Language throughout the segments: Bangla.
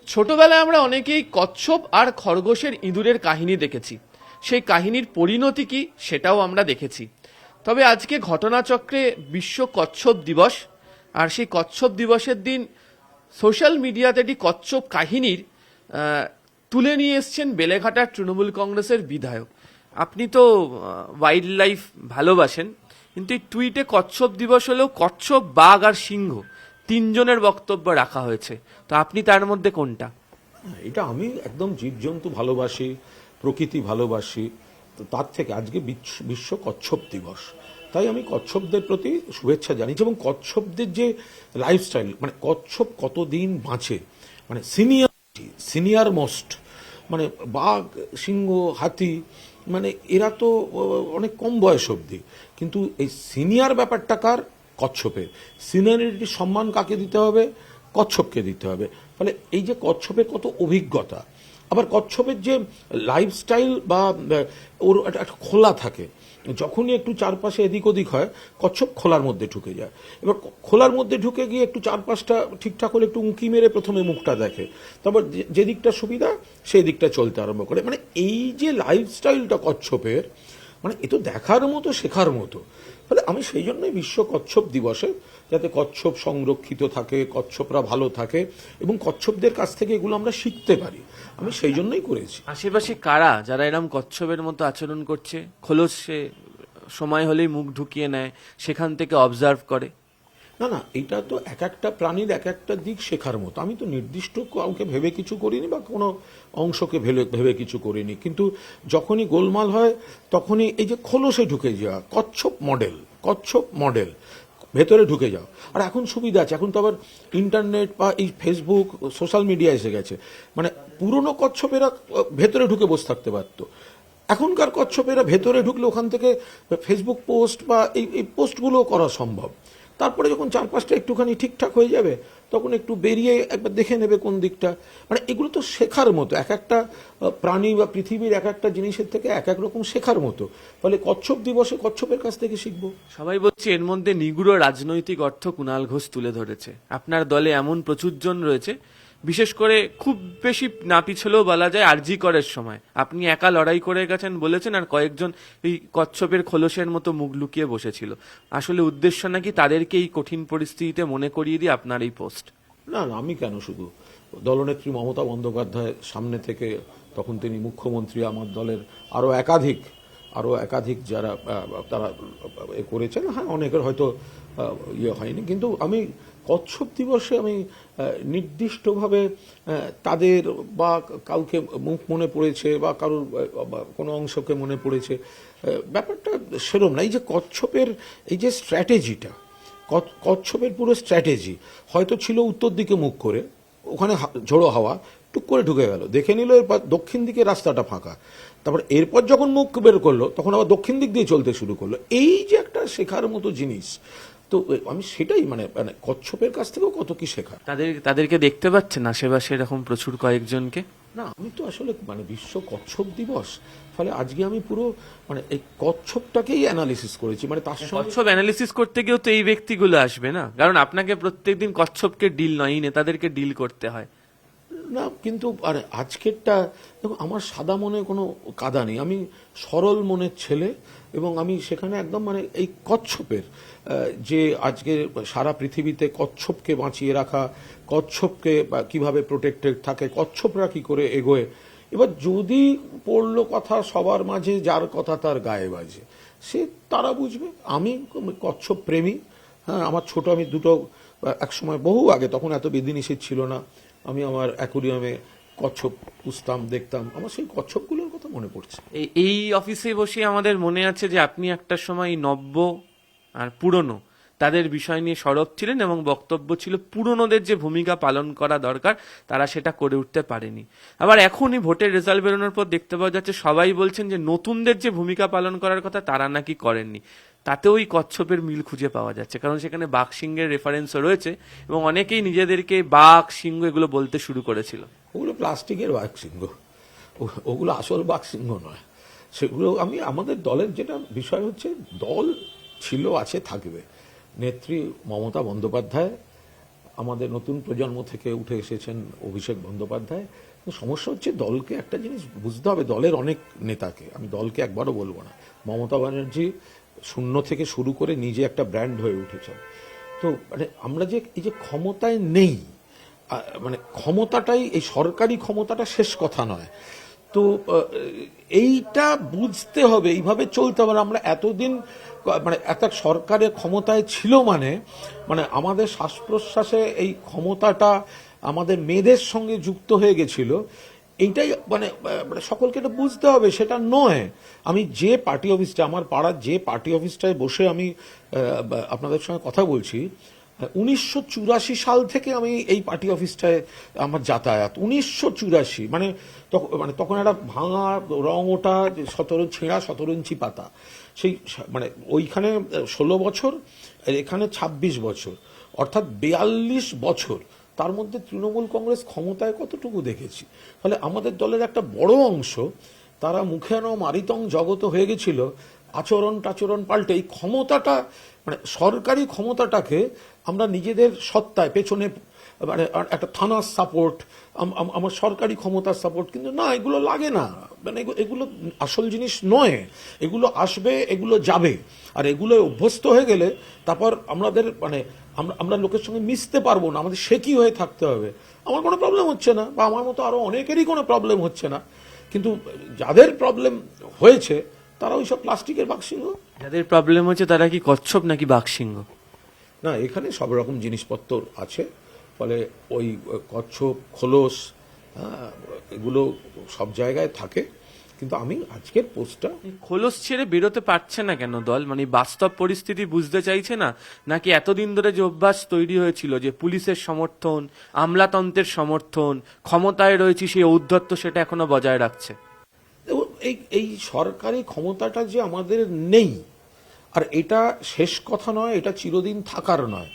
ছোটবেলায় আমরা অনেকেই কচ্ছপ আর খরগোশের ইঁদুরের কাহিনী দেখেছি। সেই কাহিনীর পরিণতি কি সেটাও আমরা দেখেছি। তবে আজকে ঘটনাচক্রে বিশ্ব কচ্ছপ দিবস, আর সেই কচ্ছপ দিবসের দিন সোশ্যাল মিডিয়াতে একটি কচ্ছপ কাহিনীর তুলে নিয়ে এসছেন বেলেঘাটার তৃণমূল কংগ্রেসের বিধায়ক। আপনি তো ওয়াইল্ড লাইফ ভালোবাসেন, কিন্তু এই টুইটে কচ্ছপ দিবস হলেও কচ্ছপ, বাঘ আর সিংহ তিনজনের বক্তব্য রাখা হয়েছে। তো আপনি তার মধ্যে কোনটা? এটা আমি একদম জীবজন্তু ভালোবাসি, প্রকৃতি ভালোবাসি। তো তার থেকে আজকে বিশ্ব কচ্ছপ দিবস, তাই আমি কচ্ছপদের প্রতি শুভেচ্ছা জানিয়েছি। এবং কচ্ছপদের যে লাইফস্টাইল, মানে কচ্ছপ কতদিন বাঁচে, মানে সিনিয়র মোস্ট, মানে বাঘ, সিংহ, হাতি, মানে এরা তো অনেক কম বয়স অবধি, কিন্তু এই সিনিয়র ব্যাপারটা কার? কচ্ছপের। সিনিয়রিটির সম্মান কাকে দিতে হবে? কচ্ছপকে দিতে হবে। ফলে এই যে কচ্ছপের কত অভিজ্ঞতা, আবার কচ্ছপের যে লাইফস্টাইল বা ওর একটা খোলা থাকে, যখনই একটু চারপাশে এদিক ওদিক হয় কচ্ছপ খোলার মধ্যে ঢুকে যায়। এবার খোলার মধ্যে ঢুকে গিয়ে একটু চারপাশটা ঠিকঠাক হলে একটু উঁকি মেরে প্রথমে মুখটা দেখে, তারপর যে দিকটা সুবিধা সেই দিকটা চলতে আরম্ভ করে। মানে এই যে লাইফস্টাইলটা কচ্ছপের, মানে এ তো দেখার মতো, শেখার মতো। ফলে আমি সেই জন্যই বিশ্ব কচ্ছপ দিবসে, যাতে কচ্ছপ সংরক্ষিত থাকে, কচ্ছপরা ভালো থাকে এবং কচ্ছপদের কাছ থেকে এগুলো আমরা শিখতে পারি, আমি সেই জন্যই করেছি। আশেপাশে কারা যারা এরম কচ্ছপের মতো আচরণ করছে, খোলসে সময় হলেই মুখ ঢুকিয়ে নেয়, সেখান থেকে অবজার্ভ করে? না না, এটা তো এক একটা প্রাণীর এক একটা দিক শেখার মতো। আমি তো নির্দিষ্ট কাউকে ভেবে কিছু করিনি বা কোনো অংশকে ভেবে কিছু করিনি, কিন্তু যখনই গোলমাল হয় তখনই এই যে খোলসে ঢুকে যাওয়া, কচ্ছপ মডেল ভেতরে ঢুকে যাও। আর এখন সুবিধা আছে, এখন তো আবার ইন্টারনেট বা এই ফেসবুক, সোশ্যাল মিডিয়া এসে গেছে। মানে পুরনো কচ্ছপেরা ভেতরে ঢুকে বসে থাকতে পারতো, এখনকার কচ্ছপেরা ভেতরে ঢুকলে ওখান থেকে ফেসবুক পোস্ট বা এই পোস্টগুলো করা সম্ভব। তারপরে যখন চারপাশটা একটুখানি ঠিকঠাক হয়ে যাবে তখন একটু বেরিয়ে একবার দেখে নেবে কোন দিকটা। মানে এগুলো তো শেখার মতো, এক একটা প্রাণী বা পৃথিবীর এক একটা জিনিসের থেকে এক এক রকম শেখার মতো। ফলে কচ্ছপ দিবসে কচ্ছপের কাছ থেকে শিখবো। সবাই বলছে এর মধ্যে নিগুড় রাজনৈতিক অর্থ কুণাল ঘোষ তুলে ধরেছে। আপনার দলে এমন প্রচুর জন রয়েছে, বিশেষ করে খুব বেশি না পিছলেও বলা যায় আরজি করের সময় আপনি একা লড়াই করে গেছেন বলেছেন, আর কয়েকজন এই কচ্ছপের খোলসের মতো মুখ লুকিয়ে বসেছিল। আসলে উদ্দেশ্য নাকি তাদেরকে এই কঠিন পরিস্থিতিতে মনে করিয়ে দিয়ে আপনার এই পোস্ট? না না, আমি কেন, শুধু দলনেত্রী মমতা বন্দ্যোপাধ্যায় সামনে থেকে, তখন তিনি মুখ্যমন্ত্রী, আমার দলের আরো একাধিক যারা তারা এ করেছেন, হ্যাঁ অনেকের হয়তো ইয়ে হয়নি, কিন্তু আমি কচ্ছপ দিবসে আমি নির্দিষ্টভাবে তাদের বা কাউকে মুখ মনে পড়েছে বা কারোর কোনো অংশকে মনে পড়েছে, ব্যাপারটা সেরম না। এই যে কচ্ছপের এই যে স্ট্র্যাটেজিটা, কচ্ছপের পুরো স্ট্র্যাটেজি হয়তো ছিল উত্তর দিকে মুখ করে, ওখানে ঝোড়ো হাওয়া টুক করে ঢুকে গেল, দেখে নিল এরপর দক্ষিণ দিকে রাস্তাটা ফাঁকা, তারপর এরপর যখন মুখ বের করলো তখন আবার দক্ষিণ দিক দিয়ে চলতে শুরু করলো। এই যে একটা শেখার মতো জিনিস, তো আমি সেটাই মানে কচ্ছপের কাছ থেকেও কত কি শেখার। তাদেরকে দেখতে পাচ্ছেন আশেপাশে এরকম প্রচুর কয়েকজনকে? না, আমি তো আসলে মানে বিশ্ব কচ্ছপ দিবস, ফলে আজকে আমি পুরো মানে এই কচ্ছপটাকেই অ্যানালিসিস করেছি। মানে তার সঙ্গে কচ্ছপ অ্যানালিসিস করতে গিয়েও তো এই ব্যক্তিগুলো আসবে না, কারণ আপনাকে প্রত্যেকদিন কচ্ছপকে ডিল নয়, এই নেতাদেরকে ডিল করতে হয় না, কিন্তু আর আজকেরটা দেখো, আমার সাদা মনে কোনো কাদা নেই, আমি সরল মনের ছেলে। এবং আমি সেখানে একদম মানে এই কচ্ছপের যে আজকে সারা পৃথিবীতে কচ্ছপকে বাঁচিয়ে রাখা, কচ্ছপকে কিভাবে প্রোটেক্টেড থাকে, কচ্ছপরা কি করে এগোয়, এবার যদি পড়লো কথা সবার মাঝে যার কথা তার গায়ে বাজে, সে তারা বুঝবে। আমি কচ্ছপ প্রেমী, হ্যাঁ। আমার ছোট, আমি দুটো এক সময় বহু আগে, তখন এত বিধিনিষেধ ছিল না, আমি আমার অ্যাকুরিয়ামে কচ্ছপ পুষতাম, দেখতাম, আমার সেই কচ্ছপগুলোর কথা মনে পড়ছে। এই অফিসে বসে আমাদের মনে আছে যে আপনি একটা সময় নব্য আর পুরনো তাদের বিষয় নিয়ে সরব ছিলেন, এবং বক্তব্য ছিল পুরনোদের যে ভূমিকা পালন করা দরকার তারা সেটা করে উঠতে পারেনি। আবার এখনই ভোটের রেজাল্ট বেরোনোর পর দেখতে পাওয়া যাচ্ছে সবাই বলছেন যে নতুনদের যে ভূমিকা পালন করার কথা তারা নাকি করেননি। তাতেও ওই কচ্ছপের মিল খুঁজে পাওয়া যাচ্ছে, কারণ সেখানে বাঘ সিংহের রেফারেন্সও রয়েছে এবং অনেকেই নিজেদেরকে বাঘ সিংহ এগুলো বলতে শুরু করেছিল। ওগুলো প্লাস্টিকের বাঘ সিংহ, ওগুলো আসল বাঘ সিংহ নয়। সেগুলো আমাদের দলের যেটা বিষয় হচ্ছে, দল ছিল, আছে, থাকবে। নেত্রী মমতা বন্দ্যোপাধ্যায় আমাদের নতুন প্রজন্ম থেকে উঠে এসেছেন অভিষেক বন্দ্যোপাধ্যায়। তো সমস্যা হচ্ছে দলকে একটা জিনিস বুঝতে হবে, দলের অনেক নেতাকে, আমি দলকে একবারও বলবো না, মমতা ব্যানার্জি শূন্য থেকে শুরু করে নিজে একটা ব্র্যান্ড হয়ে উঠেছেন। তো মানে আমরা যে এই যে ক্ষমতায় নেই, মানে ক্ষমতাটাই, এই সরকারি ক্ষমতাটা শেষ কথা নয়। তো এইটা বুঝতে হবে, এইভাবে চলতে হবে। আমরা এতদিন মানে একটা সরকারের ক্ষমতায় ছিল মানে মানে আমাদের শ্বাস প্রশ্বাসে এই ক্ষমতাটা আমাদের মেয়েদের সঙ্গে যুক্ত হয়ে গেছিল। এইটাই মানে সকলকে এটা বুঝতে হবে, সেটা নয়। আমি যে পার্টি অফিসটা, আমার পাড়ার যে পার্টি অফিসটায় বসে আমি আপনাদের সঙ্গে কথা বলছি, 1984 সাল থেকে আমি এই পার্টি অফিসটায় আমার যাতায়াত। 1984 মানে তখন একটা ভাঙা রং ওটা 17 ছেঁড়া 17 ইঞ্চি পাতা, সেই মানে ওইখানে 16 বছর, এখানে 26 বছর, অর্থাৎ 42 বছর। তার মধ্যে তৃণমূল কংগ্রেস ক্ষমতায় কতটুকু দেখেছি। ফলে আমাদের দলের একটা বড় অংশ তারা মুখে মারিতং জগত হয়ে গেছিল, আচরণ টাচরণ পাল্টে এই ক্ষমতাটা মানে সরকারি ক্ষমতাটাকে আমরা নিজেদের সত্তায় পেছনে মানে একটা থানার সাপোর্ট, আমার সরকারি ক্ষমতার সাপোর্ট, কিন্তু না, এগুলো লাগে না, মানে এগুলো আসল জিনিস নয়। এগুলো আসবে, এগুলো যাবে, আর এগুলো অভ্যস্ত হয়ে গেলে তারপর আমাদের মানে আমরা লোকের সঙ্গে মিশতে পারবো না, আমাদের সে কি হয়ে থাকতে হবে। আমার কোনো প্রবলেম হচ্ছে না, বা আমার মতো আরো অনেকেরই কোনো প্রবলেম হচ্ছে না, কিন্তু যাদের প্রবলেম হয়েছে তারা ওইসব প্লাস্টিকের বাক্সিংহ। যাদের প্রবলেম হচ্ছে তারা কি কচ্ছপ নাকি বাঘসিংহ? না, এখানে সব রকম জিনিসপত্র আছে, ফলে ওই কচ্ছপ খোলস এগুলো সব জায়গায় থাকে। কিন্তু আমি আজকের পোস্টটা, খোলস ছেড়ে বেরোতে পারছে না কেন দল? মানে বাস্তব পরিস্থিতি বুঝতে চাইছে না, নাকি এতদিন ধরে যে অভ্যাস তৈরি হয়েছিল যে পুলিশের সমর্থন, আমলাতন্ত্রের সমর্থন, ক্ষমতায় রয়েছে সেই ঔদ্ধত্য, সেটা এখনো বজায় রাখছে? এই সরকারি ক্ষমতাটা যে আমাদের নেই, আর এটা শেষ কথা নয়, এটা চিরদিন থাকার নয়।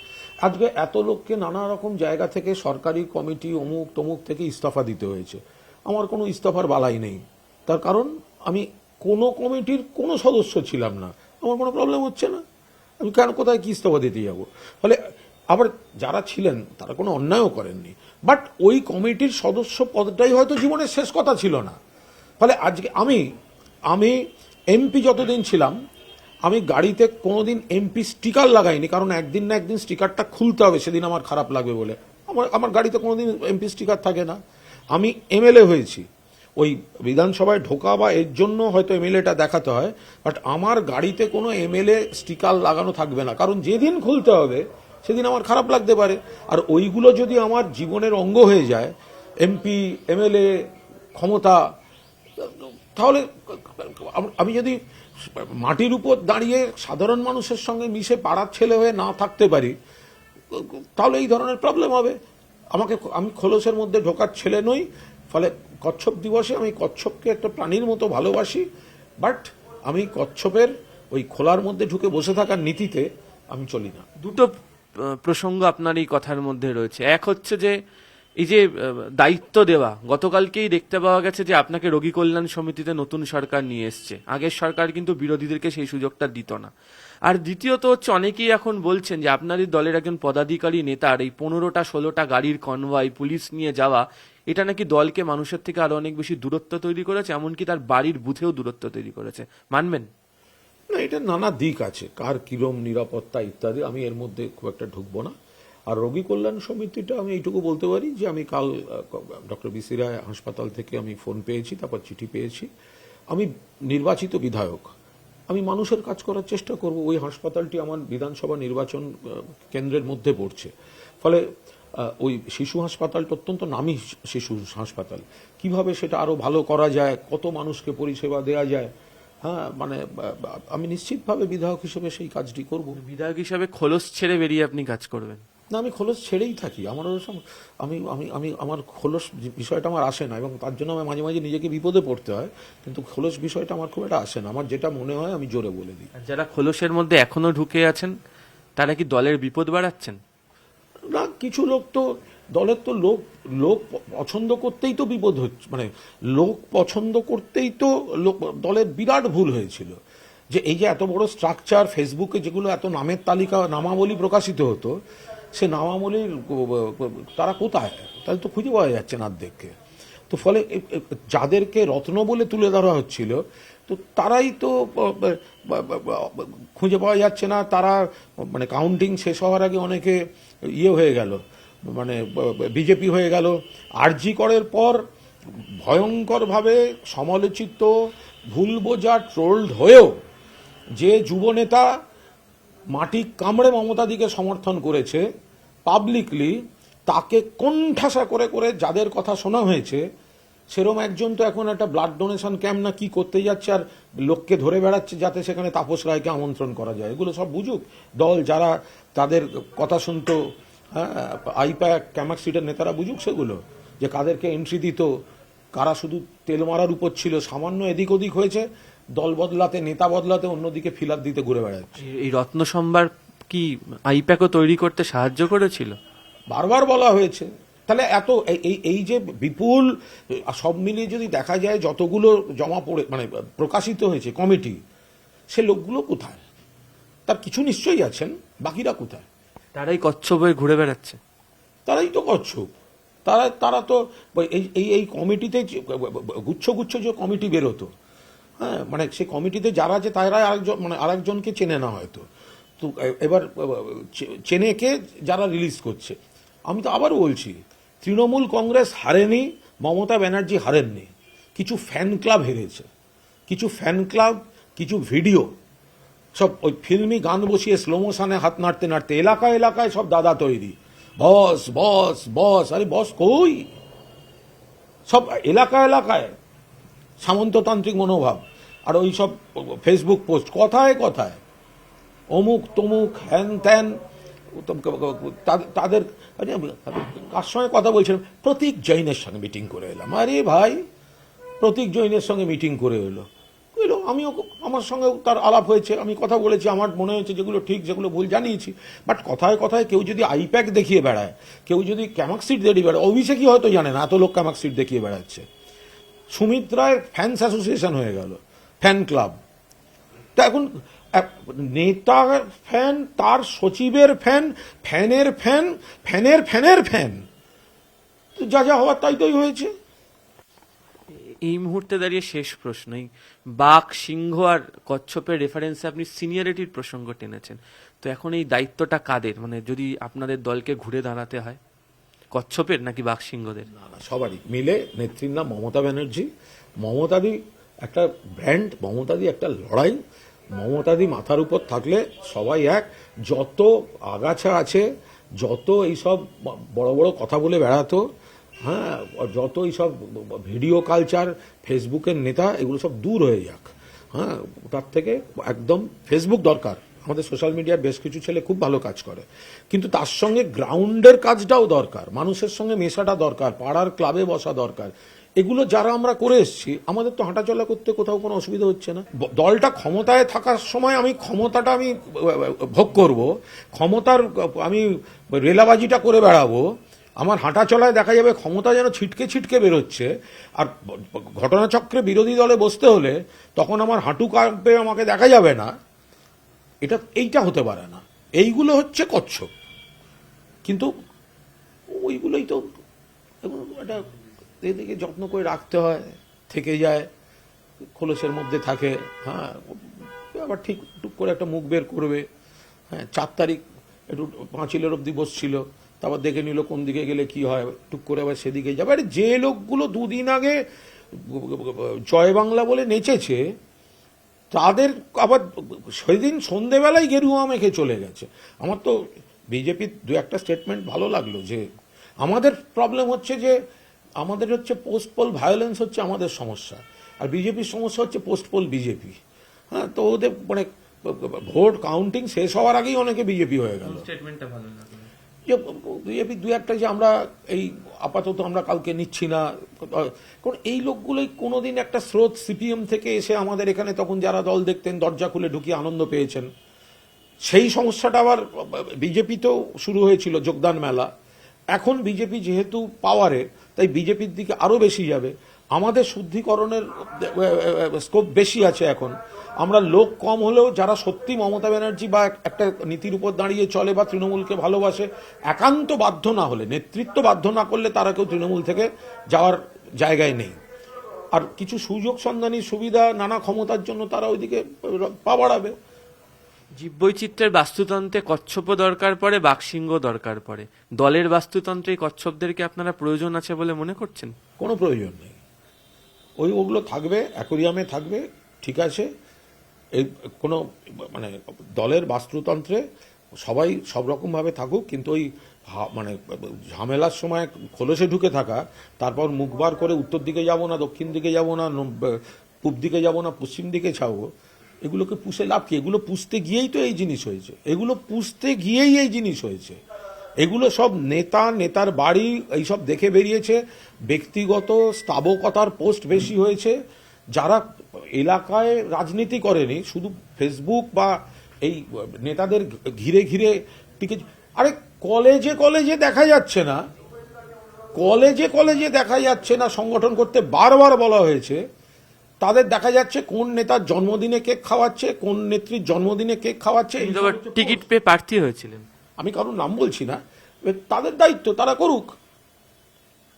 আজকে এত লোককে নানা রকম জায়গা থেকে সরকারি কমিটি অমুক তমুক থেকে ইস্তফা দিতে হয়েছে। আমার কোনো ইস্তফার বালাই নেই, তার কারণ আমি কোনো কমিটির কোনো সদস্য ছিলাম না, আমার কোনো প্রবলেম হচ্ছে না, আমি কেন কোথায় কি ইস্তফা দিতে যাবো। ফলে আবার যারা ছিলেন তারা কোনো অন্যায়ও করেননি, বাট ওই কমিটির সদস্য পদটাই হয়তো জীবনের শেষ কথা ছিল না। ফলে আজকে আমি এমপি যতদিন ছিলাম, আমি গাড়িতে কোনোদিন এমপি স্টিকার লাগাইনি, কারণ একদিন না একদিন স্টিকারটা খুলতে হবে, সেদিন আমার খারাপ লাগবে বলে। আমার গাড়িতে কোনোদিন এমপি স্টিকার থাকে না। আমি এমএলএ হয়েছি, ওই বিধানসভায় ঢোকা বা এর জন্য হয়তো এমএলএটা দেখাতে হয়, বাট আমার গাড়িতে কোনো এমএলএ স্টিকার লাগানো থাকবে না, কারণ যেদিন খুলতে হবে সেদিন আমার খারাপ লাগতে পারে। আর ওইগুলো যদি আমার জীবনের অঙ্গ হয়ে যায়, এমপি এমএলএ ক্ষমতা, তাহলে আমি যদি মাটির উপর দাঁড়িয়ে সাধারণ মানুষের সঙ্গে মিশে পাড়ার ছেলে হয়ে না থাকতে পারি, তাহলে এই ধরনের প্রবলেম হবে। আমি খোলসের মধ্যে ঢোকার ছেলে নই। ফলে কচ্ছপ দিবসে আমি কচ্ছপকে একটা প্রাণীর মতো ভালোবাসি, বাট আমি কচ্ছপের ওই খোলার মধ্যে ঢুকে বসে থাকার নীতিতে আমি চলি না। দুটো প্রসঙ্গ আপনার এই কথার মধ্যে রয়েছে। এক হচ্ছে যে এই যে দায়িত্ব দেওয়া, গতকালকেই দেখতে পাওয়া গেছে যে আপনাকে রোগী কল্যাণ সমিতিতে নতুন সরকার নিয়ে এসছে। আগের সরকার কিন্তু বিরোধীদেরকে সেই সুযোগটা দিত না। আর দ্বিতীয়ত হচ্ছে, অনেকেই এখন বলছেন যে আপনারই দলের একজন পদাধিকারী নেতার এই 15টা 16টা গাড়ির কনভয় পুলিশ নিয়ে যাওয়া, এটা নাকি দলকে মানুষের থেকে আরো অনেক বেশি দূরত্ব তৈরি করেছে, এমনকি তার বাড়ির বুথেও দূরত্ব তৈরি করেছে। মানবেন না, এটা নানা দিক আছে, কার কিরম নিরাপত্তা ইত্যাদি, আমি এর মধ্যে খুব একটা ঢুকবো না। আর রোগী কল্যাণ সমিতিটা আমি এইটুকু বলতে পারি যে আমি কাল ডক্টর বিসি রায় হাসপাতাল থেকে আমি ফোন পেয়েছি, তারপর চিঠি পেয়েছি। আমি নির্বাচিত বিধায়ক, আমি মানুষের কাজ করার চেষ্টা করব। ওই হাসপাতালটি আমার বিধানসভা নির্বাচন কেন্দ্রের মধ্যে পড়ছে, ফলে ওই শিশু হাসপাতালটা অত্যন্ত নামী শিশু হাসপাতাল, কিভাবে সেটা আরো ভালো করা যায়, কত মানুষকে পরিষেবা দেওয়া যায়, হ্যাঁ, মানে আমি নিশ্চিতভাবে বিধায়ক হিসেবে সেই কাজটি করব। বিধায়ক হিসাবে খোলস ছেড়ে বেরিয়ে আপনি কাজ করবেন? না, আমি খোলস ছেড়েই থাকি। আমার আমি আমি আমি আমার খোলস বিষয়টা আমার আসে না, এবং তার জন্য আমার মাঝে মাঝে নিজেকে বিপদে পড়তে হয়, কিন্তু খোলস বিষয়টা আমার খুব একটা আসে না। আমার যেটা মনে হয় আমি জোরে বলে দিই। আর যারা খোলসের মধ্যে এখনো ঢুকে আছেন, তারা কি দলের বিপদ বাড়াচ্ছেন? না, কিছু লোক তো দলের তো লোক পছন্দ করতেই তো বিপদ হচ্ছে, মানে লোক পছন্দ করতেই তো দলের বিরাট ভুল হয়েছিল। যে এই যে এত বড় স্ট্রাকচার, ফেসবুকে যেগুলো এত নামের তালিকা নামাবলী প্রকাশিত হতো, সে নামামলির তারা কোথায়, তাহলে তো খুঁজে পাওয়া যাচ্ছে না অর্ধেককে। তো ফলে যাদেরকে রত্ন বলে তুলে ধরা হচ্ছিল, তো তারাই তো খুঁজে পাওয়া যাচ্ছে না। তারা মানে কাউন্টিং শেষ হওয়ার আগে অনেকে ইয়ে হয়ে গেল, মানে বিজেপি হয়ে গেল। আরজি করের পর ভয়ঙ্করভাবে সমালোচিত, ভুল বোঝা, ট্রোলড হয়েও যে যুবনেতা মাটি কামড়ে মমতাদিকে সমর্থন করেছে পাবলিকলি, তাকে কোণঠাসা করে করে যাদের কথা শোনা হয়েছে, সেরম একজন তো এখন একটা ব্লাড ডোনেশন ক্যাম্প না কি করতে যাচ্ছে, আর লোককে ধরে বেড়াচ্ছে যাতে সেখানে তাপস রায়কে আমন্ত্রণ করা যায়। এগুলো সব বুঝুক দল, যারা তাদের কথা শুনতো, হ্যাঁ, আইপ্যাক ক্যামাক সিটের নেতারা বুঝুক সেগুলো, যে কাদেরকে এন্ট্রি দিত, কারা শুধু তেল মারার উপর ছিল, সামান্য এদিক ওদিক হয়েছে, দল বদলাতে, নেতা বদলাতে, অন্যদিকে ফিলার দিতে ঘুরে বেড়াচ্ছে। এই রত্ন সম্ভার কি আইপ্যাকও তৈরি করতে সাহায্য করেছিল? বারবার বলা হয়েছে। তাহলে এত এই যে বিপুল, সব মিলিয়ে যদি দেখা যায় যতগুলো জমা পড়ে মানে প্রকাশিত হয়েছে কমিটি, সে লোকগুলো কোথায়? তার কিছু নিশ্চয়ই আছেন, বাকিরা কোথায়? তারাই কচ্ছপ হয়ে ঘুরে বেড়াচ্ছে। তারাই তো কচ্ছপ। তারা তো এই কমিটিতে গুচ্ছ গুচ্ছ যে কমিটি বেরোতো, হ্যাঁ, মানে সেই কমিটিতে যারা আছে তারা আরেকজন, মানে আরেকজনকে চেনে না হয়তো। তো এবার চেনে কে, যারা রিলিজ করছে। আমি তো আবার বলছি, তৃণমূল কংগ্রেস হারেনি, মমতা ব্যানার্জি হারেননি, কিছু ফ্যান ক্লাব হেরেছে। কিছু ফ্যান ক্লাব, কিছু ভিডিও, সব ওই ফিল্মি গান বসিয়ে স্লো মোশনে হাত নাড়তে নাড়তে এলাকায় এলাকায় সব দাদা তৈরি, বস বস বস। আরে বস কই? সব এলাকা এলাকায় সামন্ততান্ত্রিক মনোভাব, আর ওই সব ফেসবুক পোস্ট, কথায় কথায় অমুক তমুক হ্যান ত্যান। তাদের কার সঙ্গে কথা বলছিলাম, প্রতীক জৈনের সঙ্গে মিটিং করে এলাম। আরে ভাই, প্রতীক জৈনের সঙ্গে মিটিং করে এলো, আমিও, আমার সঙ্গে তার আলাপ হয়েছে, আমি কথা বলেছি, আমার মনে হয়েছে যেগুলো ঠিক যেগুলো ভুল জানিয়েছি। বাট কথায় কথায় কেউ যদি আইপ্যাক দেখিয়ে বেড়ায়, কেউ যদি ক্যামাক সিট দেখিয়ে বেড়ায়, অভিষেকই হয়তো জানে না এত লোক ক্যামাক সিট দেখিয়ে বেড়াচ্ছে। সুমিত রায়ের ফ্যান্স অ্যাসোসিয়েশন হয়ে গেল, ফ্যান ক্লাব। তা এখন নেতার ফ্যান, তার সচিবের ফ্যান, ফ্যানের ফ্যান, ফ্যানের ফ্যানের ফ্যান, যা যা হওয়ার তাই তাই হয়েছে। এই মুহূর্তে দাঁড়িয়ে শেষ প্রশ্ন, এই বাঘ, সিংহ আর কচ্ছপের রেফারেন্সে আপনি সিনিয়রিটির প্রসঙ্গ টেনেছেন, তো এখন এই দায়িত্বটা কাদের? মানে যদি আপনাদের দলকে ঘুরে দাঁড়াতে হয়, কচ্ছপের নাকি বাঘ সিংহদের? না না, সবারই মিলে। নেত্রীর নাম মমতা ব্যানার্জি। মমতাদি একটা ব্র্যান্ড, মমতাদি একটা লড়াই। মমতাদি মাথার উপর থাকলে সবাই এক। যত আগাছা আছে, যত এইসব বড় বড় কথা বলে বেড়াতো, হ্যাঁ, যত এইসব ভিডিও কালচার, ফেসবুকের নেতা, এগুলো সব দূর হয়ে যাক। হ্যাঁ, তার থেকে একদম ফেসবুক দরকার। আমাদের সোশ্যাল মিডিয়ার বেশ কিছু ছেলে খুব ভালো কাজ করে, কিন্তু তার সঙ্গে গ্রাউন্ডের কাজটাও দরকার, মানুষের সঙ্গে মেশাটা দরকার, পাড়ার ক্লাবে বসা দরকার। এগুলো যারা আমরা করে এসেছি, আমাদের তো হাঁটাচলা করতে কোথাও কোনো অসুবিধা হচ্ছে না। দলটা ক্ষমতায় থাকার সময় আমি ক্ষমতাটা আমি ভোগ করব, ক্ষমতার আমি রেলাবাজিটা করে বেড়াবো, আমার হাঁটা চলায় দেখা যাবে ক্ষমতা যেন ছিটকে ছিটকে বেরোচ্ছে। আর ঘটনাচক্রে বিরোধী দলে বসতে হলে তখন আমার হাঁটু কাঁপে আমাকে দেখা যাবে না। এইটা হতে পারে না। এইগুলো হচ্ছে কচ্ছপ, কিন্তু ওইগুলোই তো একটা এদিকে যত্ন করে রাখতে হয়, থেকে যায়, খোলসের মধ্যে থাকে। হ্যাঁ, আবার ঠিক টুক করে একটা মুখ বের করবে। হ্যাঁ, 4 তারিখ একটু পাঁচিলের অব্দি বসছিল, তারপর দেখে নিল কোন দিকে গেলে কি হয়, টুক করে আবার সেদিকে যাবে। আরে যে লোকগুলো দুদিন আগে জয় বাংলা বলে নেচেছে, তাদের আবার সেদিন সন্ধেবেলায় গেরুয়া মেখে চলে গেছে। আমার তো বিজেপির 2-1টা স্টেটমেন্ট ভালো লাগলো, যে আমাদের প্রবলেম হচ্ছে যে আমাদের হচ্ছে পোস্ট পোল ভায়োলেন্স হচ্ছে আমাদের সমস্যা, আর বিজেপির সমস্যা হচ্ছে পোস্ট পোল বিজেপি। হ্যাঁ, তো ওদের মানে ভোট কাউন্টিং শেষ হওয়ার আগেই অনেকে বিজেপি হয়ে গেল। স্টেটমেন্টটা ভালো লাগলো। বিজেপি 2-1টা যে আমরা এই আপাতত আমরা কাউকে নিচ্ছি না, কারণ এই লোকগুলোই কোনোদিন একটা স্রোত সিপিএম থেকে এসে আমাদের এখানে তখন যারা দল দেখতেন দরজা খুলে ঢুকিয়ে আনন্দ পেয়েছেন। সেই সমস্যাটা আবার বিজেপিতেও শুরু হয়েছিল, যোগদান মেলা। এখন বিজেপি যেহেতু পাওয়ারে, তাই বিজেপির দিকে আরো বেশি যাবে। আমাদের শুদ্ধিকরণের স্কোপ বেশি আছে এখন। আমরা লোক কম হলেও যারা সত্যি মমতা ব্যানার্জি বা একটা নীতির উপর দাঁড়িয়ে চলে বা তৃণমূলকে ভালোবাসে, একান্ত বাধ্য না হলে, নেতৃত্ব বাধ্য না করলে তারা কেউ তৃণমূল থেকে যাওয়ার জায়গায় নেই। আর কিছু সুযোগ সন্ধানী সুবিধা নানা ক্ষমতার জন্য তারা ওইদিকে পা বাড়াবে। জীববৈচিত্র্যের বাস্তুতন্ত্রে কচ্ছপও দরকার পড়ে, বাঘসিংহ দরকার পড়ে। দলের বাস্তুতন্ত্রে এই কচ্ছপদেরকে আপনারা প্রয়োজন আছে বলে মনে করছেন? কোনো প্রয়োজন নেই। ওগুলো থাকবে, অ্যাকোরিয়ামে থাকবে, ঠিক আছে। এই কোনো মানে দলের বাস্তুতন্ত্রে সবাই সব রকমভাবে থাকুক, কিন্তু ওই মানে ঝামেলার সময় খোলসে ঢুকে থাকা, তারপর মুখ বার করে উত্তর দিকে যাব না, দক্ষিণ দিকে যাব না, পূব দিকে যাব না, পশ্চিম দিকে যাবো, এগুলোকে পুষে লাভ কি? এগুলো পুষতে গিয়েই তো এই জিনিস হয়েছে। এগুলো পুষতে গিয়েই এই জিনিস হয়েছে। এগুলো সব নেতার বাড়ি এইসব দেখে বেরিয়েছে। ব্যক্তিগত স্থাবকতার পোস্ট বেশি হয়েছে। যারা এলাকায় রাজনীতি করেনি, শুধু ফেসবুক বা এই নেতাদের ঘিরে ঘিরে টিকে। আরে কলেজে দেখা যাচ্ছে না, কলেজে দেখা যাচ্ছে না সংগঠন করতে। বারবার বলা হয়েছে, তাদের দেখা যাচ্ছে কোন নেতার জন্মদিনে কেক খাওয়াচ্ছে, কোন নেত্রীর জন্মদিনে কেক খাওয়াচ্ছে। টিকিট পেয়ে প্রার্থী হয়েছিলেন। আমি কারোর নাম বলছি না, তাদের দায়িত্ব, তারা করুক।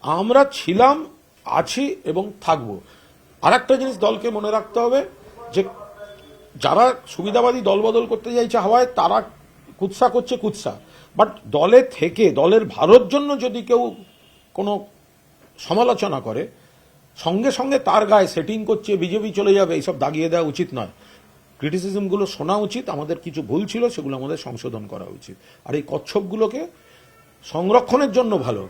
আমরা ছিলাম, আছি এবং থাকবো। আর একটা জিনিস দলকে মনে রাখতে হবে, যে যারা সুবিধাবাদী দলবদল করতে চাইছে হাওয়ায়, তারা কুৎসা করছে কুৎসা। বাট দলে থেকে দলের ভালোর জন্য যদি কেউ কোনো সমালোচনা করে, সঙ্গে সঙ্গে তার গায়ে সেটিং করছে, বিজেপি চলে যাবে, এইসব দাগিয়ে দেওয়া উচিত নয়। ক্রিটিসিজমগুলো শোনা উচিত, আমাদের কিছু ভুল ছিল সেগুলো আমাদের সংশোধন করা উচিত। আর এই কচ্ছপগুলোকে সংরক্ষণের জন্য ভালো,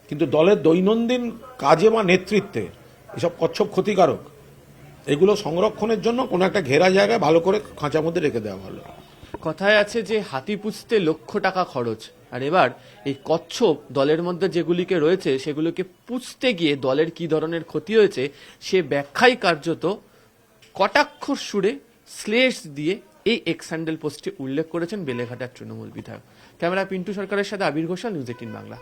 কিন্তু দলের দৈনন্দিন কাজে বা নেতৃত্বে এসব কচ্ছপ ক্ষতিকারক। এগুলো সংরক্ষণের জন্য কোনো একটা ঘেরা জায়গায় ভালো করে খাঁচার মধ্যে রেখে দেওয়া ভালো। কথায় আছে যে হাতি পুষতে লক্ষ টাকা খরচ, আর এবার এই কচ্ছপ দলের মধ্যে যেগুলিকে রয়েছে সেগুলোকে পুষতে গিয়ে দলের কি ধরনের ক্ষতি হয়েছে সে ব্যাখ্যাই কার্যত কটাক্ষর সুরে স্লেশ দিয়ে এই এক্স হ্যান্ডেল পোস্টে উল্লেখ করেছেন বেলেঘাটার তৃণমূল বিধায়ক। ক্যামেরা পিন্টু সরকারের সাথে আবির ঘোষাল, নিউজ 18 বাংলা।